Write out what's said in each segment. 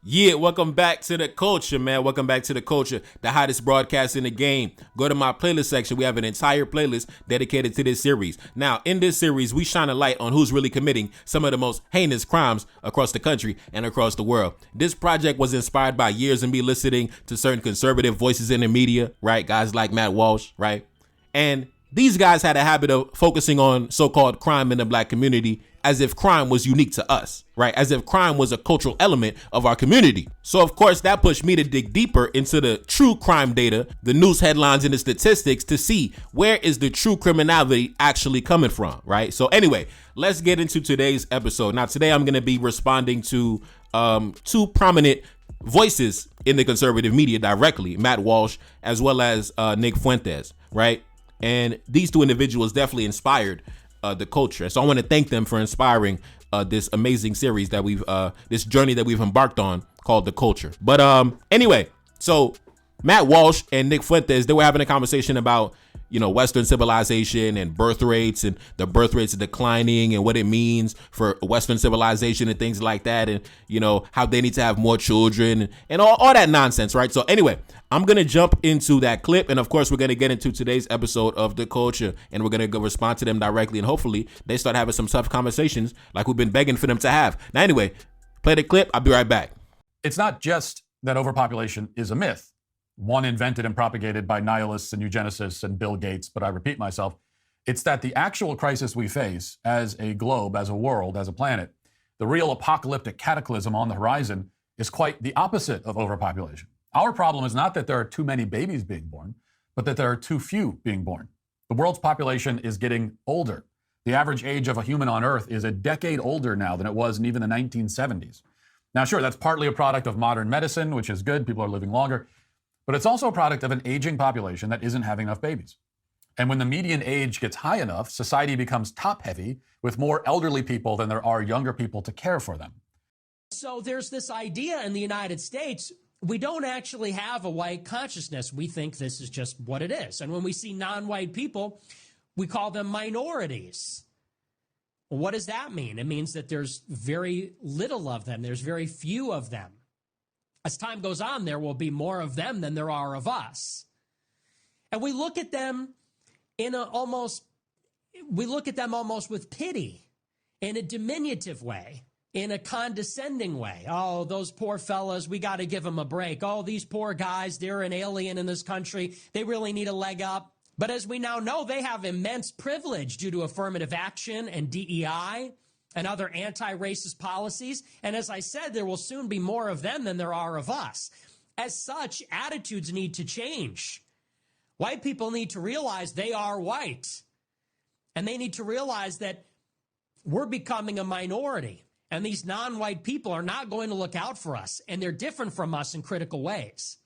Yeah, welcome back to the culture, man. Welcome back to the culture, the hottest broadcast in the game. Go to my playlist section. We have an entire playlist dedicated to this series. Now, in this series, we shine a light on who's really committing some of the most heinous crimes across the country and across the world. This project was inspired by years of me listening to certain conservative voices in the media, right? Guys like Matt Walsh, right? And these guys had a habit of focusing on so-called crime in the black community as if crime was unique to us, right? As if crime was a cultural element of our community. So of course that pushed me to dig deeper into the true crime data, the news headlines and the statistics to see where is the true criminality actually coming from, right? So anyway, let's get into today's episode. Now today I'm gonna be responding to two prominent voices in the conservative media directly, Matt Walsh as well as Nick Fuentes, right? And these two individuals definitely inspired the culture. So I want to thank them for inspiring this amazing series that this journey that we've embarked on called The Culture. But anyway, so Matt Walsh and Nick Fuentes, they were having a conversation about, Western civilization and birth rates and the birth rates declining and what it means for Western civilization and things like that. And, how they need to have more children and all that nonsense, right? So anyway, I'm going to jump into that clip. And of course, we're going to get into today's episode of The Culture and we're going to go respond to them directly. And hopefully they start having some tough conversations like we've been begging for them to have. Now, anyway, play the clip. I'll be right back. It's not just that overpopulation is a myth, one invented and propagated by nihilists and eugenicists and Bill Gates, but I repeat myself. It's that the actual crisis we face as a globe, as a world, as a planet, the real apocalyptic cataclysm on the horizon is quite the opposite of overpopulation. Our problem is not that there are too many babies being born, but that there are too few being born. The world's population is getting older. The average age of a human on Earth is a decade older now than it was in even the 1970s. Now, sure, that's partly a product of modern medicine, which is good. People are living longer. But it's also a product of an aging population that isn't having enough babies. And when the median age gets high enough, society becomes top-heavy with more elderly people than there are younger people to care for them. So there's this idea in the United States, we don't actually have a white consciousness. We think this is just what it is. And when we see non-white people, we call them minorities. Well, what does that mean? It means that there's very little of them. There's very few of them. As time goes on, there will be more of them than there are of us. And we look at them almost with pity, in a diminutive way, in a condescending way. Oh, those poor fellas, we got to give them a break. Oh, these poor guys, they're an alien in this country. They really need a leg up. But as we now know, they have immense privilege due to affirmative action and DEI and other anti-racist policies. And as I said, there will soon be more of them than there are of us. As such, attitudes need to change. White people need to realize they are white. And they need to realize that we're becoming a minority. And these non-white people are not going to look out for us. And they're different from us in critical ways.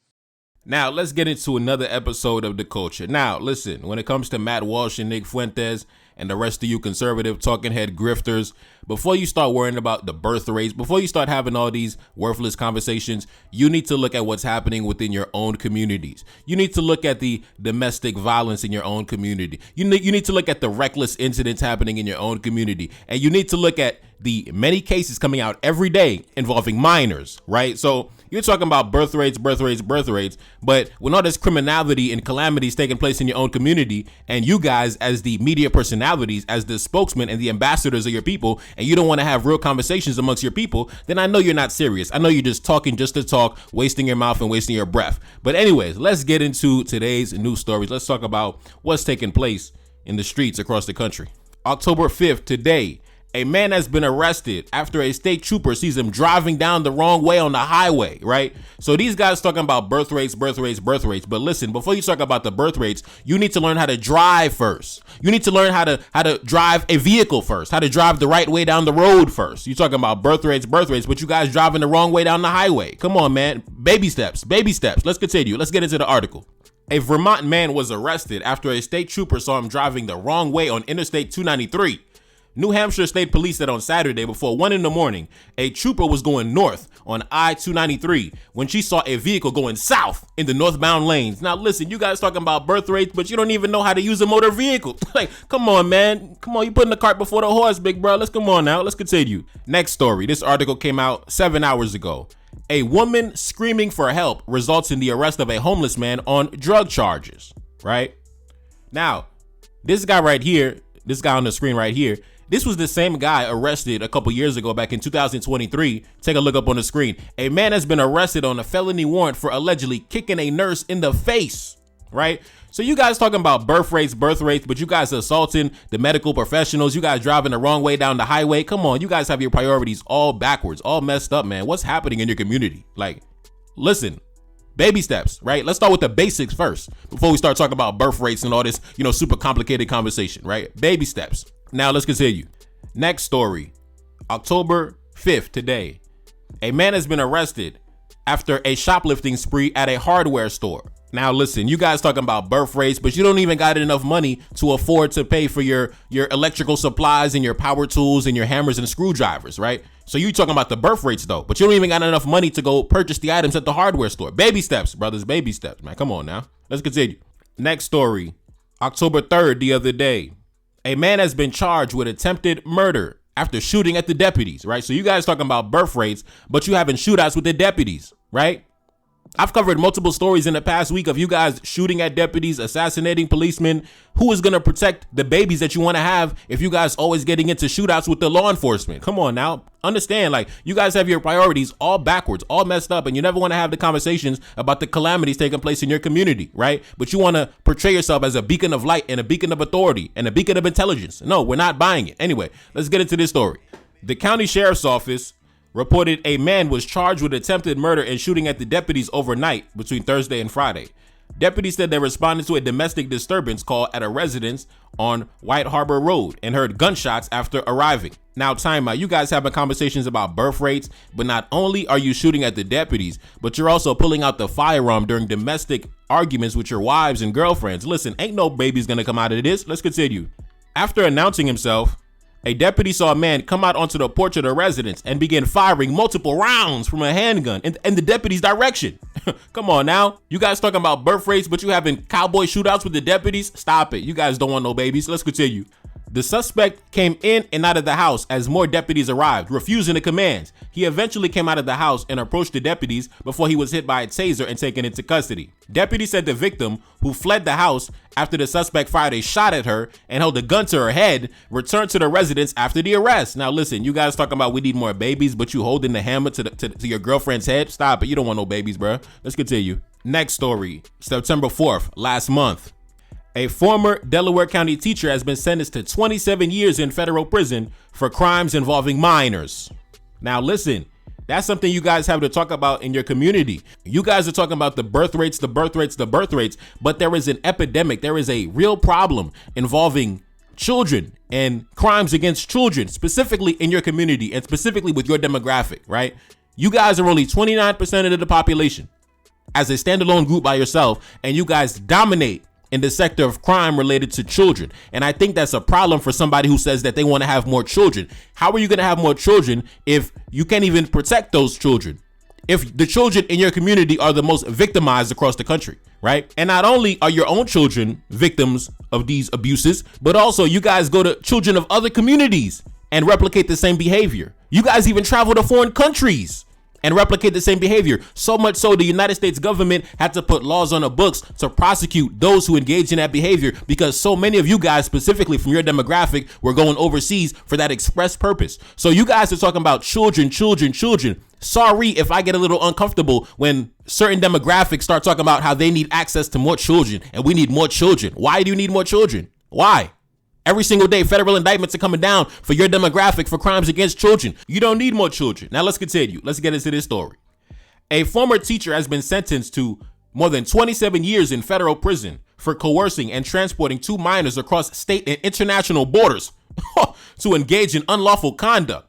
Now, let's get into another episode of The Culture. Now, listen, when it comes to Matt Walsh and Nick Fuentes and the rest of you conservative talking head grifters, before you start worrying about the birth rates, before you start having all these worthless conversations, you need to look at what's happening within your own communities. You need to look at the domestic violence in your own community. You need to look at the reckless incidents happening in your own community. And you need to look at the many cases coming out every day involving minors, right? So you're talking about birth rates, but when all this criminality and calamities taking place in your own community, and you guys as the media personalities, as the spokesmen and the ambassadors of your people, and you don't want to have real conversations amongst your people, then I know you're not serious. I know you're just talking just to talk, wasting your mouth and wasting your breath. But anyways, let's get into today's news stories. Let's talk about what's taking place in the streets across the country. October 5th, today, a man has been arrested after a state trooper sees him driving down the wrong way on the highway, right? So these guys talking about birth rates. But listen, before you talk about the birth rates, you need to learn how to drive first. You need to learn how to drive a vehicle first, how to drive the right way down the road first. You're talking about birth rates, but you guys driving the wrong way down the highway. Come on, man. Baby steps. Let's continue. Let's get into the article. A Vermont man was arrested after a state trooper saw him driving the wrong way on Interstate 293. New Hampshire State Police said on Saturday before 1 a.m, a trooper was going north on I-293 when she saw a vehicle going south in the northbound lanes. Now listen, you guys talking about birth rates, but you don't even know how to use a motor vehicle. Like, come on, man. Come on, you putting the cart before the horse, big bro. Let's come on now. Let's continue. Next story. This article came out 7 hours ago. A woman screaming for help results in the arrest of a homeless man on drug charges, right? Now, this guy right here, this guy on the screen right here, this was the same guy arrested a couple years ago back in 2023. Take a look up on the screen. A man has been arrested on a felony warrant for allegedly kicking a nurse in the face, right? So you guys talking about birth rates, but you guys assaulting the medical professionals. You guys driving the wrong way down the highway. Come on, you guys have your priorities all backwards, all messed up, man. What's happening in your community? Like, listen, baby steps, right? Let's start with the basics first before we start talking about birth rates and all this, super complicated conversation, right? Baby steps. Now let's continue. Next story, October 5th, today. A man has been arrested after a shoplifting spree at a hardware store. Now listen, you guys talking about birth rates, but you don't even got enough money to afford to pay for your electrical supplies and your power tools and your hammers and screwdrivers, right? So you talking about the birth rates though, but you don't even got enough money to go purchase the items at the hardware store. Baby steps, brothers, baby steps, man. Come on now. Let's continue. Next story, October 3rd, the other day. A man has been charged with attempted murder after shooting at the deputies, right? So you guys talking about birth rates, but you having shootouts with the deputies, right? I've covered multiple stories in the past week of you guys shooting at deputies, assassinating policemen. Who is going to protect the babies that you want to have if you guys always getting into shootouts with the law enforcement? Come on now. Understand, like, you guys have your priorities all backwards, all messed up, and you never want to have the conversations about the calamities taking place in your community, right? But you want to portray yourself as a beacon of light and a beacon of authority and a beacon of intelligence. No, we're not buying it. Anyway, let's get into this story. The county sheriff's office reported a man was charged with attempted murder and shooting at the deputies overnight between Thursday and Friday. Deputies said they responded to a domestic disturbance call at a residence on White Harbor Road and heard gunshots after arriving. Now, time out. You guys having conversations about birth rates, but not only are you shooting at the deputies, but you're also pulling out the firearm during domestic arguments with your wives and girlfriends. Listen, ain't no babies gonna come out of this. Let's continue. After announcing himself, a deputy saw a man come out onto the porch of the residence and begin firing multiple rounds from a handgun in the deputy's direction. Come on now. You guys talking about birth rates, but you having cowboy shootouts with the deputies? Stop it. You guys don't want no babies. Let's continue. The suspect came in and out of the house as more deputies arrived, refusing the commands. He eventually came out of the house and approached the deputies before he was hit by a taser and taken into custody. Deputies said the victim, who fled the house after the suspect fired a shot at her and held a gun to her head, returned to the residence after the arrest. Now listen, you guys talking about we need more babies, but you holding the hammer to your girlfriend's head? Stop it. You don't want no babies, bro. Let's continue. Next story, September 4th, last month. A former Delaware County teacher has been sentenced to 27 years in federal prison for crimes involving minors. Now listen, that's something you guys have to talk about in your community. You guys are talking about the birth rates, but there is an epidemic. There is a real problem involving children and crimes against children, specifically in your community and specifically with your demographic, right? You guys are only 29% of the population as a standalone group by yourself, and you guys dominate in the sector of crime related to children. And I think that's a problem for somebody who says that they want to have more children. How are you going to have more children if you can't even protect those children? If the children in your community are the most victimized across the country, right? And not only are your own children victims of these abuses, but also you guys go to children of other communities and replicate the same behavior. You guys even travel to foreign countries and replicate the same behavior. So much so the United States government had to put laws on the books to prosecute those who engage in that behavior, because so many of you guys, specifically from your demographic, were going overseas for that express purpose. So you guys are talking about children. Sorry if I get a little uncomfortable when certain demographics start talking about how they need access to more children and we need more children. Why do you need more children? Why? Every single day, federal indictments are coming down for your demographic for crimes against children. You don't need more children. Now let's continue. Let's get into this story. A former teacher has been sentenced to more than 27 years in federal prison for coercing and transporting 2 minors across state and international borders to engage in unlawful conduct.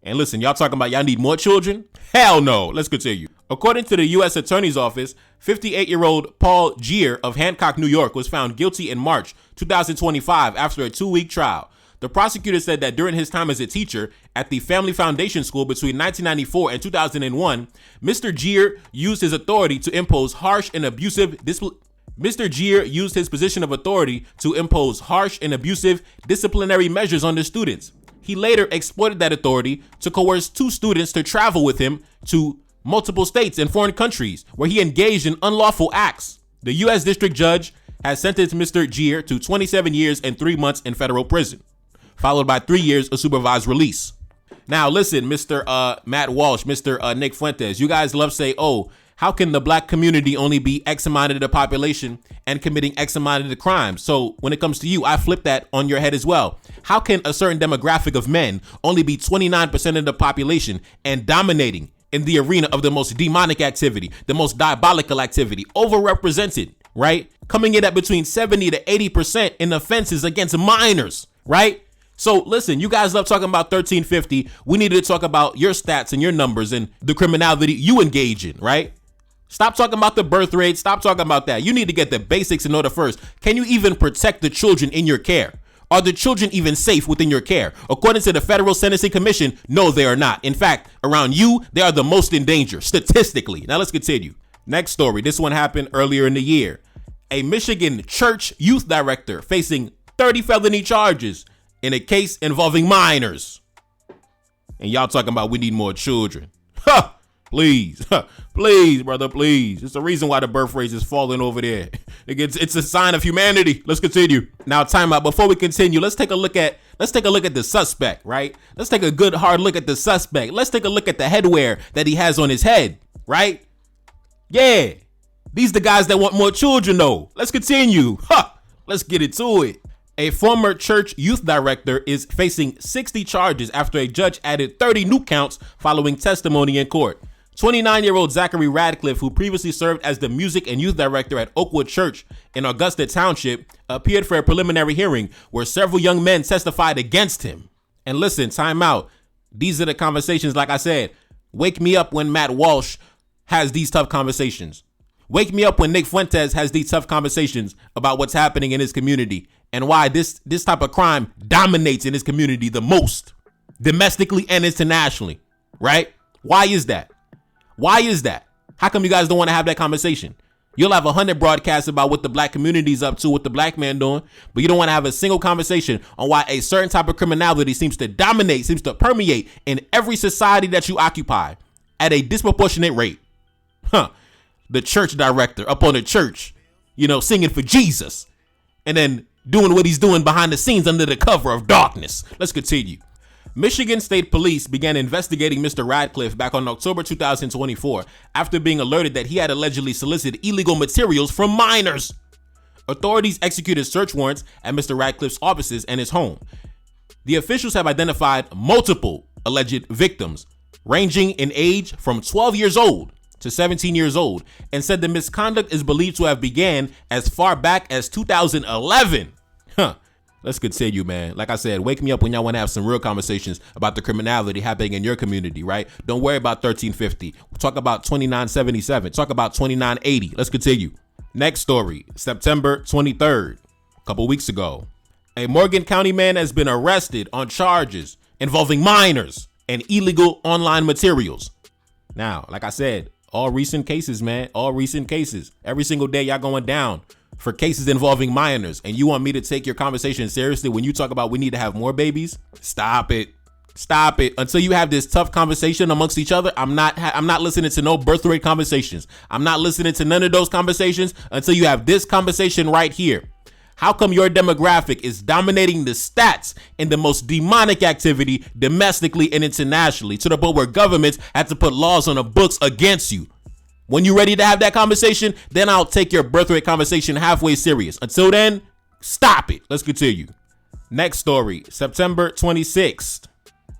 And listen, y'all talking about y'all need more children? Hell no. Let's continue. According to the U.S. Attorney's Office, 58-year-old Paul Gier of Hancock, New York, was found guilty in March 2025 after a 2-week trial. The prosecutor said that during his time as a teacher at the Family Foundation School between 1994 and 2001, Mr. Gier used his authority to impose harsh and abusive disciplinary measures on the students. He later exploited that authority to coerce 2 students to travel with him to multiple states and foreign countries where he engaged in unlawful acts. The U.S. District Judge has sentenced Mr. Gier to 27 years and 3 months in federal prison, followed by 3 years of supervised release. Now, listen, Mr. Matt Walsh, Mr. Nick Fuentes, you guys love to say, oh, how can the black community only be X amount of the population and committing X amount of the crimes? So when it comes to you, I flip that on your head as well. How can a certain demographic of men only be 29% of the population and dominating in the arena of the most demonic activity, the most diabolical activity, overrepresented, right? Coming in at between 70 to 80% in offenses against minors, right? So listen, you guys love talking about 1350. We need to talk about your stats and your numbers and the criminality you engage in, right? Stop talking about the birth rate. Stop talking about that. You need to get the basics in order first. Can you even protect the children in your care? Are the children even safe within your care? According to the Federal Sentencing Commission, no, they are not. In fact, around you, they are the most in danger, statistically. Now let's continue. Next story. This one happened earlier in the year. A Michigan church youth director facing 30 felony charges in a case involving minors. And y'all talking about we need more children. Huh. Please, please, brother, please. It's the reason why the birth rate is falling over there. It's a sign of humanity. Let's continue. Now, time out. Before we continue, let's take a look at the suspect, right? Let's take a good hard look at the suspect. Let's take a look at the headwear that he has on his head, right? Yeah. These the guys that want more children, though. Let's continue. Let's get into it. A former church youth director is facing 60 charges after a judge added 30 new counts following testimony in court. 29-year-old Zachary Radcliffe, who previously served as the music and youth director at Oakwood Church in Augusta Township, appeared for a preliminary hearing where several young men testified against him. And listen, time out. These are the conversations, like I said. Wake me up when Matt Walsh has these tough conversations. Wake me up when Nick Fuentes has these tough conversations about what's happening in his community and why this type of crime dominates in his community the most, domestically and internationally, right? Why is that? Why is that? How come you guys don't want to have that conversation? You'll have 100 broadcasts about what the black community's up to, what the black man doing, but you don't want to have a single conversation on why a certain type of criminality seems to dominate, seems to permeate in every society that you occupy at a disproportionate rate. The church director up on the church, singing for Jesus, and then doing what he's doing behind the scenes under the cover of darkness. Let's continue. Michigan State Police began investigating Mr. Radcliffe back on October 2024 after being alerted that he had allegedly solicited illegal materials from minors. Authorities executed search warrants at Mr. Radcliffe's offices and his home. The officials have identified multiple alleged victims, ranging in age from 12 years old to 17 years old, and said the misconduct is believed to have began as far back as 2011. Let's continue, man. Like I said, wake me up when y'all want to have some real conversations about the criminality happening in your community, right? Don't worry about 1350. Talk about 2977. Talk about 2980. Let's continue. Next story, September 23rd, a couple weeks ago. A Morgan County man has been arrested on charges involving minors and illegal online materials. Now, like I said, all recent cases, man, all recent cases. Every single day y'all going down for cases involving minors, and you want me to take your conversation seriously when you talk about we need to have more babies? Stop it. Stop it. Until you have this tough conversation amongst each other, I'm not listening to no birth rate conversations. I'm not listening to none of those conversations until you have this conversation right here. How come your demographic is dominating the stats in the most demonic activity domestically and internationally to the point where governments have to put laws on the books against you? When you're ready to have that conversation, then I'll take your birth rate conversation halfway serious. Until then, stop it. Let's continue. Next story, September 26th.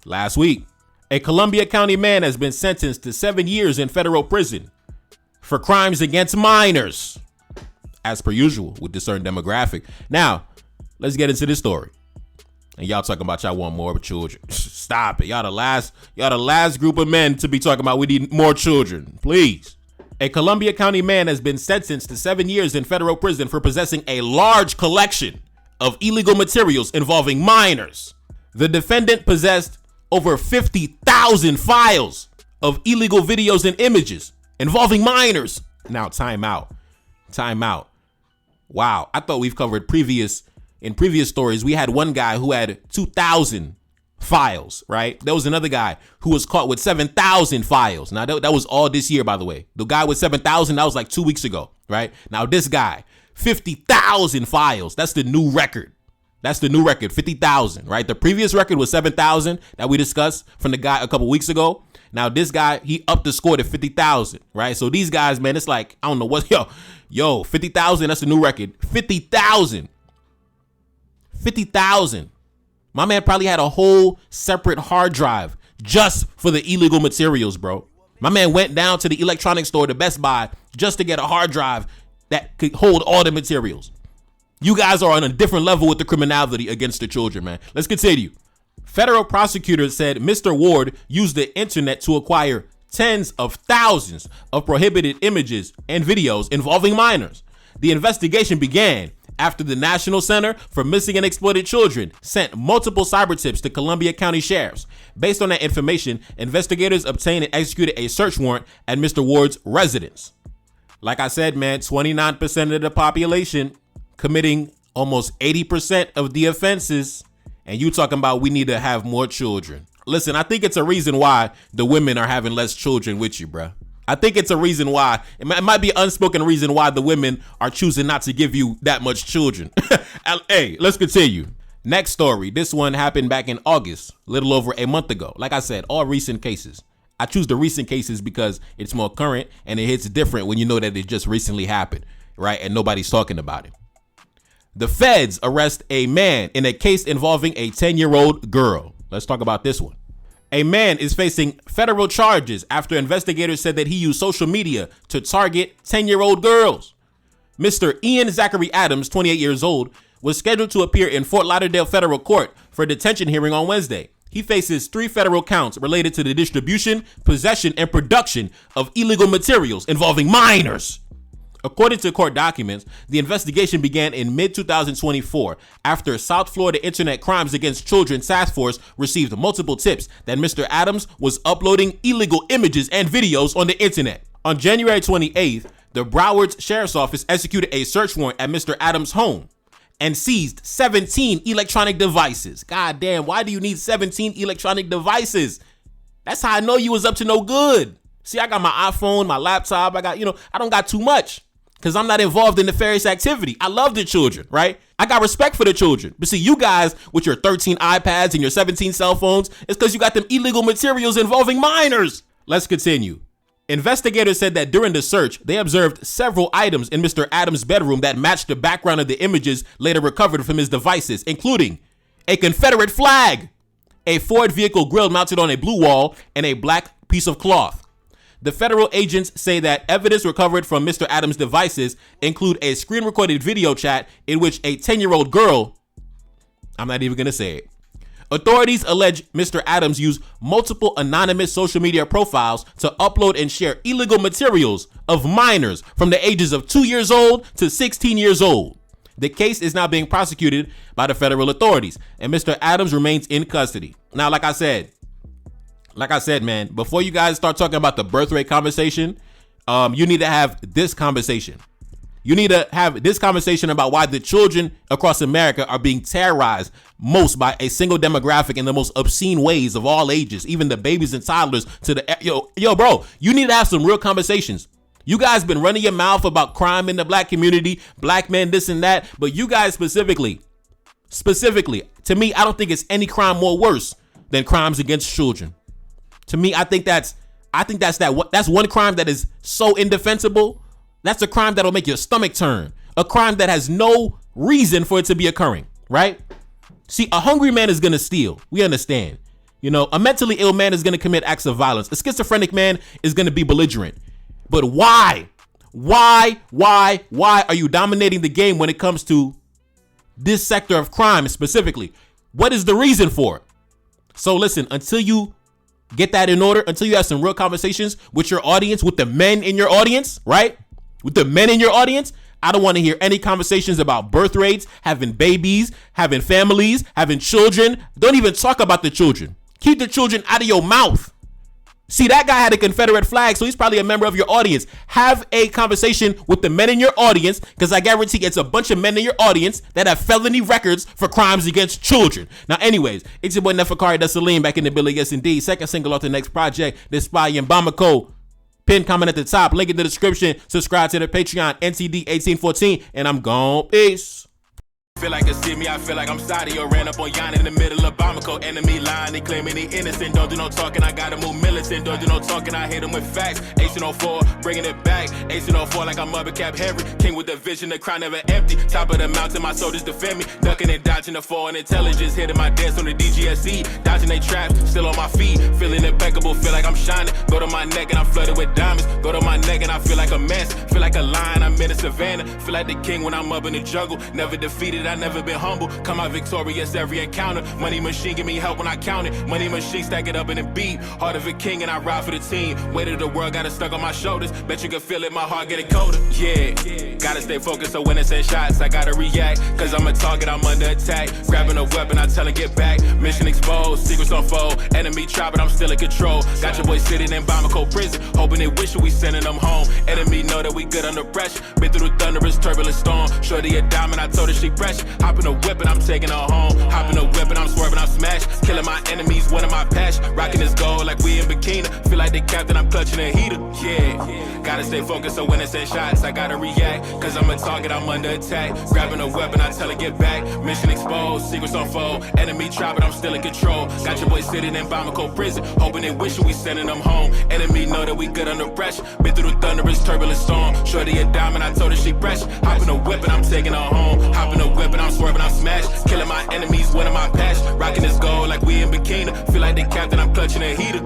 Last week, a Columbia County man has been sentenced to 7 years in federal prison for crimes against minors, as per usual with this certain demographic. Now, let's get into this story. And y'all talking about y'all want more children. Stop it. Y'all the last group of men to be talking about we need more children. Please. A Columbia County man has been sentenced to 7 years in federal prison for possessing a large collection of illegal materials involving minors. The defendant possessed over 50,000 files of illegal videos and images involving minors. Now, time out. Wow, I thought we've covered in previous stories. We had one guy who had 2,000 files, right? There was another guy who was caught with 7,000 files. Now, that was all this year, by the way. The guy with 7,000, that was like 2 weeks ago, right? Now, this guy, 50,000 files. That's the new record. 50,000, right? The previous record was 7,000 that we discussed from the guy a couple weeks ago. Now, this guy, he upped the score to 50,000, right? So these guys, man, it's like, I don't know what, 50,000, that's the new record. 50,000. My man probably had a whole separate hard drive just for the illegal materials, bro. My man went down to the electronics store, to Best Buy, just to get a hard drive that could hold all the materials. You guys are on a different level with the criminality against the children, man. Let's continue. Federal prosecutors said Mr. Ward used the internet to acquire tens of thousands of prohibited images and videos involving minors. The investigation began after the National Center for Missing and Exploited Children sent multiple cyber tips to Columbia County sheriffs. Based on that information, investigators obtained and executed a search warrant at Mr. Ward's residence. Like I said, man, 29% of the population committing almost 80% of the offenses, and you talking about we need to have more children. Listen, I think it's a reason why the women are having less children with you, bro. I think it's a reason why. It might be an unspoken reason why the women are choosing not to give you that much children. Hey, let's continue. Next story. This one happened back in August, a little over a month ago. Like I said, all recent cases. I choose the recent cases because it's more current and it hits different when you know that it just recently happened, right? And nobody's talking about it. The feds arrest a man in a case involving a 10-year-old girl. Let's talk about this one. A man is facing federal charges after investigators said that he used social media to target 10-year-old girls. Mr. Ian Zachary Adams, 28 years old, was scheduled to appear in Fort Lauderdale federal court for a detention hearing on Wednesday. He faces 3 federal counts related to the distribution, possession, and production of illegal materials involving minors. According to court documents, the investigation began in mid-2024 after South Florida Internet Crimes Against Children Task Force received multiple tips that Mr. Adams was uploading illegal images and videos on the internet. On January 28th, the Broward Sheriff's Office executed a search warrant at Mr. Adams' home and seized 17 electronic devices. God damn, why do you need 17 electronic devices? That's how I know you was up to no good. See, I got my iPhone, my laptop, I don't got too much. Because I'm not involved in nefarious activity. I love the children, right? I got respect for the children. But see, you guys with your 13 iPads and your 17 cell phones, it's because you got them illegal materials involving minors. Let's continue. Investigators said that during the search, they observed several items in Mr. Adams' bedroom that matched the background of the images later recovered from his devices, including a Confederate flag, a Ford vehicle grill mounted on a blue wall, and a black piece of cloth. The federal agents say that evidence recovered from Mr. Adams' devices include a screen-recorded video chat in which a 10-year-old girl, I'm not even going to say it. Authorities allege Mr. Adams used multiple anonymous social media profiles to upload and share illegal materials of minors from the ages of 2 years old to 16 years old. The case is now being prosecuted by the federal authorities, and Mr. Adams remains in custody. Now, like I said, man, before you guys start talking about the birth rate conversation, you need to have this conversation. You need to have this conversation about why the children across America are being terrorized most by a single demographic in the most obscene ways of all ages, even the babies and toddlers to the, bro, you need to have some real conversations. You guys been running your mouth about crime in the black community, black men, this and that, but you guys specifically, to me, I don't think it's any crime more worse than crimes against children. To me, I think that's one crime that is so indefensible. That's a crime that'll make your stomach turn. A crime that has no reason for it to be occurring, right? See, a hungry man is going to steal. We understand. A mentally ill man is going to commit acts of violence. A schizophrenic man is going to be belligerent. But why? Why are you dominating the game when it comes to this sector of crime specifically? What is the reason for it? So listen, until you get that in order, until you have some real conversations with your audience, with the men in your audience, right? With the men in your audience, I don't want to hear any conversations about birth rates, having babies, having families, having children. Don't even talk about the children. Keep the children out of your mouth. See, that guy had a Confederate flag, so he's probably a member of your audience. Have a conversation with the men in your audience, because I guarantee it's a bunch of men in your audience that have felony records for crimes against children. Now, anyways, it's your boy Neferkari Desaline back in the building. Yes, indeed. Second single off the next project, This Spy in Bamako. Pin comment at the top, link in the description. Subscribe to the Patreon, NTD1814, and I'm gone. Peace. Feel like a see me, I feel like I'm Saudi or ran up on Yana in the middle of Bamako. Enemy line, they claiming they innocent. Don't do no talking, I gotta move militant. Don't do no talking, I hit them with facts. 1804, bringing it back. 1804 like I'm Mother Cap Henry. King with the vision, the crown never empty. Top of the mountain, my soldiers defend me. Ducking and dodging the foreign intelligence. Hitting my dance on the DGSE. Dodging they traps, still on my feet. Feeling impeccable, feel like I'm shining. Go to my neck and I'm flooded with diamonds. Go to my neck and I feel like a mess. Feel like a lion, I'm in the savannah. Feel like the king when I'm up in the jungle. Never defeated, I never been humble. Come out victorious every encounter. Money machine give me help when I count it. Money machine stack it up in a beat. Heart of a king and I ride for the team. Weight of the world got it stuck on my shoulders. Bet you can feel it, my heart getting colder. Yeah, gotta stay focused so when it's in shots, I gotta react. Cause I'm a target, I'm under attack. Grabbing a weapon, I tell her get back. Mission exposed, secrets unfold. Enemy try, but I'm still in control. Got your boy sitting in Bamako prison. Hoping they wish we sending them home. Enemy know that we good under pressure. Been through the thunderous, turbulent storm. Shorty a diamond, I told her she pressure. Hop in a whip and I'm taking her home. Hop in a whip and I'm swerving, I'm smashed. Killing my enemies, one of my passion. Rocking this gold like we in bikini. Feel like the captain, I'm clutching a heater. Yeah, gotta stay focused so when it's in shots, I gotta react. Cause I'm a target, I'm under attack. Grabbing a weapon, I tell her get back. Mission exposed, secrets unfold. Enemy try, but I'm still in control. Got your boy sitting in Bamako prison. Hoping they wish we sending them home. Enemy know that we good under pressure. Been through the thunderous, turbulent storm. Shorty a diamond, I told her she pressure. Hop in a whip and I'm taking her home. Hop in a whip and I'm swerving, I'm smashed. Killing my enemies, one of my passion. Rocking this gold like we in bikini. Feel like the captain, I'm clutching a heater.